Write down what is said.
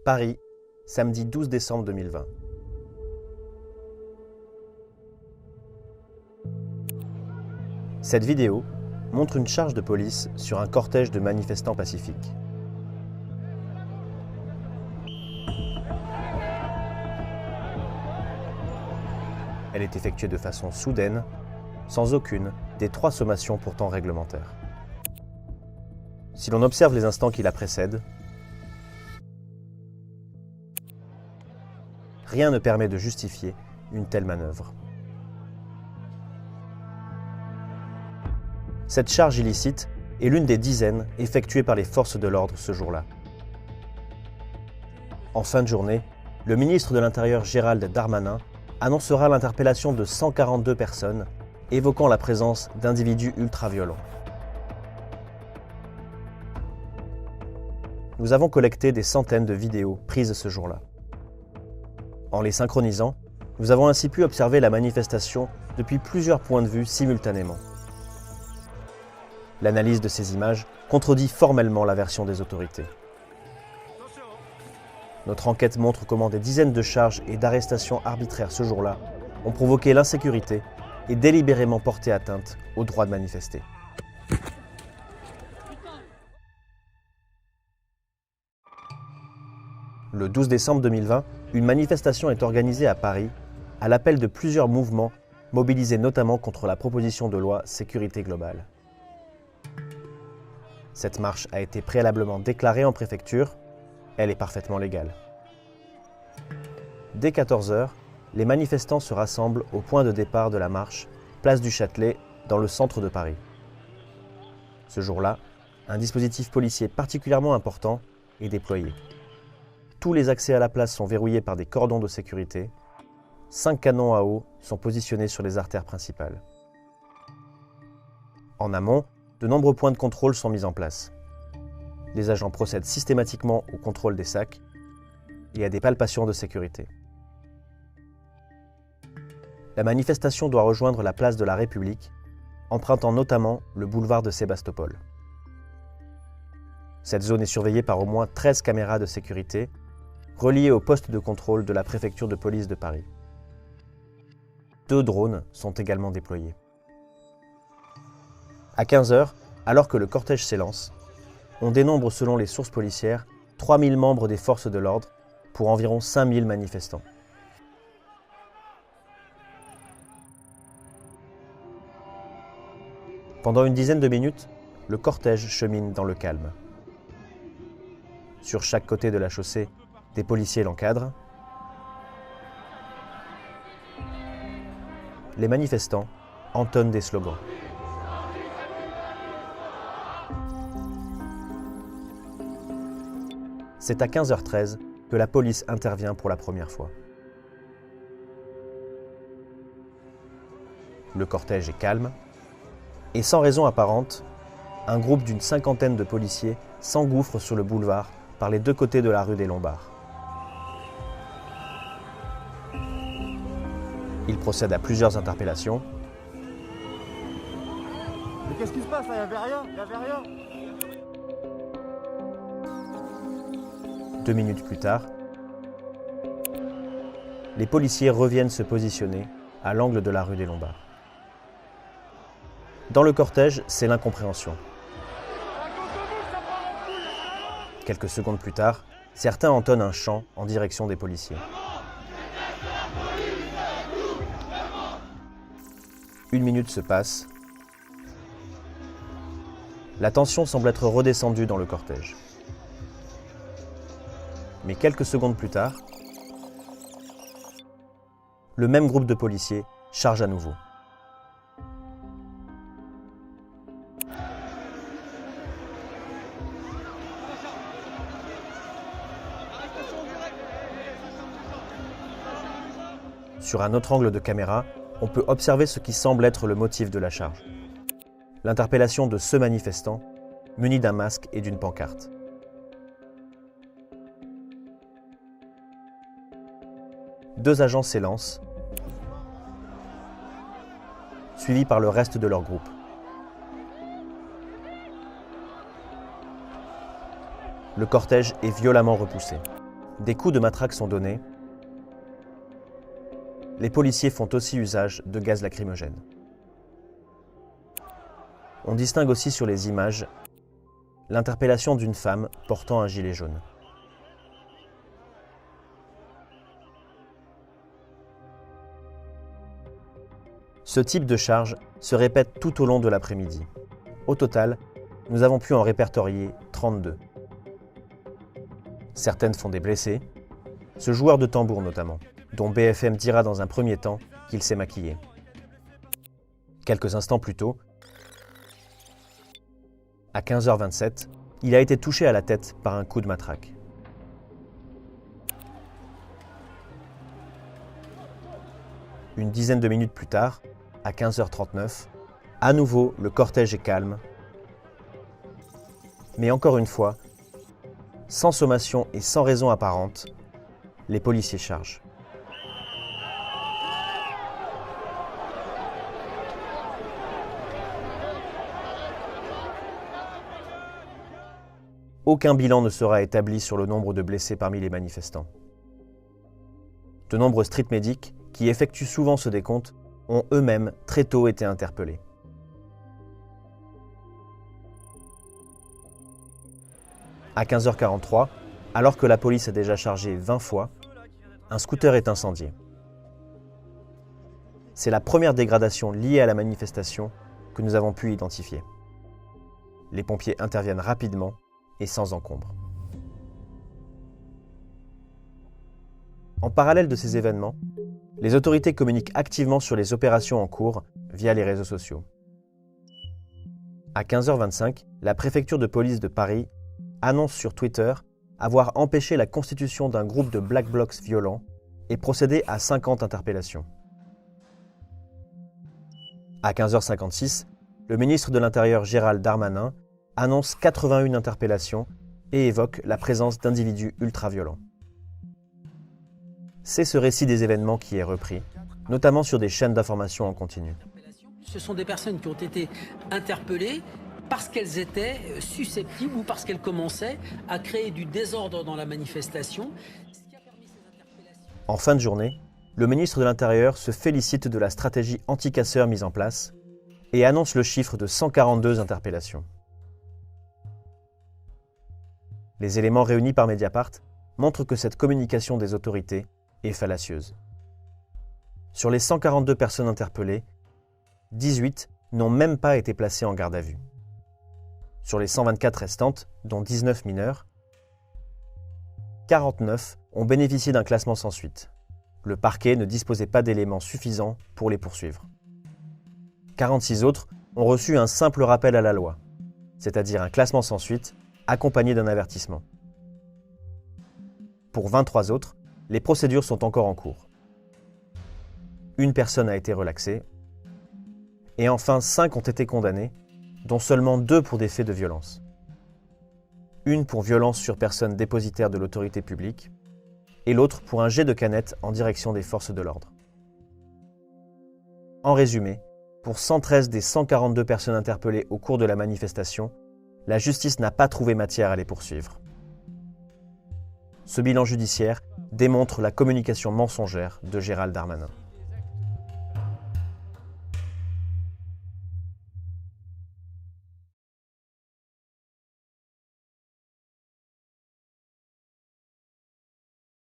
Paris, samedi 12 décembre 2020. Cette vidéo montre une charge de police sur un cortège de manifestants pacifiques. Elle est effectuée de façon soudaine, sans aucune des 3 sommations pourtant réglementaires. Si l'on observe les instants qui la précèdent, rien ne permet de justifier une telle manœuvre. Cette charge illicite est l'une des dizaines effectuées par les forces de l'ordre ce jour-là. En fin de journée, le ministre de l'Intérieur Gérald Darmanin annoncera l'interpellation de 142 personnes, évoquant la présence d'individus ultra-violents. Nous avons collecté des centaines de vidéos prises ce jour-là. En les synchronisant, nous avons ainsi pu observer la manifestation depuis plusieurs points de vue simultanément. L'analyse de ces images contredit formellement la version des autorités. Notre enquête montre comment des dizaines de charges et d'arrestations arbitraires ce jour-là ont provoqué l'insécurité et délibérément porté atteinte au droit de manifester. Le 12 décembre 2020, une manifestation est organisée à Paris à l'appel de plusieurs mouvements mobilisés notamment contre la proposition de loi Sécurité globale. Cette marche a été préalablement déclarée en préfecture. Elle est parfaitement légale. Dès 14 h, les manifestants se rassemblent au point de départ de la marche, place du Châtelet, dans le centre de Paris. Ce jour-là, un dispositif policier particulièrement important est déployé. Tous les accès à la place sont verrouillés par des cordons de sécurité. 5 canons à eau sont positionnés sur les artères principales. En amont, de nombreux points de contrôle sont mis en place. Les agents procèdent systématiquement au contrôle des sacs et à des palpations de sécurité. La manifestation doit rejoindre la place de la République, empruntant notamment le boulevard de Sébastopol. Cette zone est surveillée par au moins 13 caméras de sécurité, reliées au poste de contrôle de la préfecture de police de Paris. 2 drones sont également déployés. À 15 h, alors que le cortège s'élance, on dénombre selon les sources policières 3000 membres des forces de l'ordre pour environ 5000 manifestants. Pendant une dizaine de minutes, le cortège chemine dans le calme. Sur chaque côté de la chaussée, des policiers l'encadrent. Les manifestants entonnent des slogans. C'est à 15 h 13 que la police intervient pour la première fois. Le cortège est calme et sans raison apparente, un groupe d'une 50aine de policiers s'engouffre sur le boulevard par les 2 côtés de la rue des Lombards. Ils procèdent à plusieurs interpellations. Mais qu'est-ce qui se passe là? Il n'y avait rien. 2 minutes plus tard, les policiers reviennent se positionner à l'angle de la rue des Lombards. Dans le cortège, c'est l'incompréhension. Quelques secondes plus tard, certains entonnent un chant en direction des policiers. Une minute se passe. La tension semble être redescendue dans le cortège. Mais quelques secondes plus tard, le même groupe de policiers charge à nouveau. Sur un autre angle de caméra, on peut observer ce qui semble être le motif de la charge. L'interpellation de ce manifestant, muni d'un masque et d'une pancarte. Deux agents s'élancent, suivis par le reste de leur groupe. Le cortège est violemment repoussé. des coups de matraque sont donnés. Les policiers font aussi usage de gaz lacrymogène. On distingue aussi sur les images l'interpellation d'une femme portant un gilet jaune. Ce type de charge se répète tout au long de l'après-midi. Au total, nous avons pu en répertorier 32. Certaines font des blessés, ce joueur de tambour notamment, dont BFM dira dans un premier temps qu'il s'est maquillé. Quelques instants plus tôt, à 15h27, il a été touché à la tête par un coup de matraque. Une dizaine de minutes plus tard, à 15h39, à nouveau le cortège est calme, mais encore une fois, sans sommation et sans raison apparente, les policiers chargent. Aucun bilan ne sera établi sur le nombre de blessés parmi les manifestants. De nombreux street medics, qui effectuent souvent ce décompte, ont eux-mêmes très tôt été interpellés. À 15h43, alors que la police a déjà chargé 20 fois, un scooter est incendié. C'est la première dégradation liée à la manifestation que nous avons pu identifier. Les pompiers interviennent rapidement et sans encombre. En parallèle de ces événements, les autorités communiquent activement sur les opérations en cours via les réseaux sociaux. À 15h25, la préfecture de police de Paris annonce sur Twitter avoir empêché la constitution d'un groupe de Black Blocs violents et procédé à 50 interpellations. À 15h56, le ministre de l'Intérieur Gérald Darmanin annonce 81 interpellations et évoque la présence d'individus ultra-violents. C'est ce récit des événements qui est repris, notamment sur des chaînes d'information en continu. Ce sont des personnes qui ont été interpellées parce qu'elles étaient susceptibles ou parce qu'elles commençaient à créer du désordre dans la manifestation. En fin de journée, le ministre de l'Intérieur se félicite de la stratégie anti-casseurs mise en place et annonce le chiffre de 142 interpellations. Les éléments réunis par Mediapart montrent que cette communication des autorités est fallacieuse. Sur les 142 personnes interpellées, 18 n'ont même pas été placées en garde à vue. Sur les 124 restantes, dont 19 mineurs, 49 ont bénéficié d'un classement sans suite. Le parquet ne disposait pas d'éléments suffisants pour les poursuivre. 46 autres ont reçu un simple rappel à la loi, c'est-à-dire un classement sans suite accompagné d'un avertissement. Pour 23 autres, les procédures sont encore en cours. Une personne a été relaxée, et enfin 5 ont été condamnés, dont seulement 2 pour des faits de violence. Une pour violence sur personne dépositaire de l'autorité publique, et l'autre pour un jet de canette en direction des forces de l'ordre. En résumé, pour 113 des 142 personnes interpellées au cours de la manifestation, la justice n'a pas trouvé matière à les poursuivre. Ce bilan judiciaire démontre la communication mensongère de Gérald Darmanin.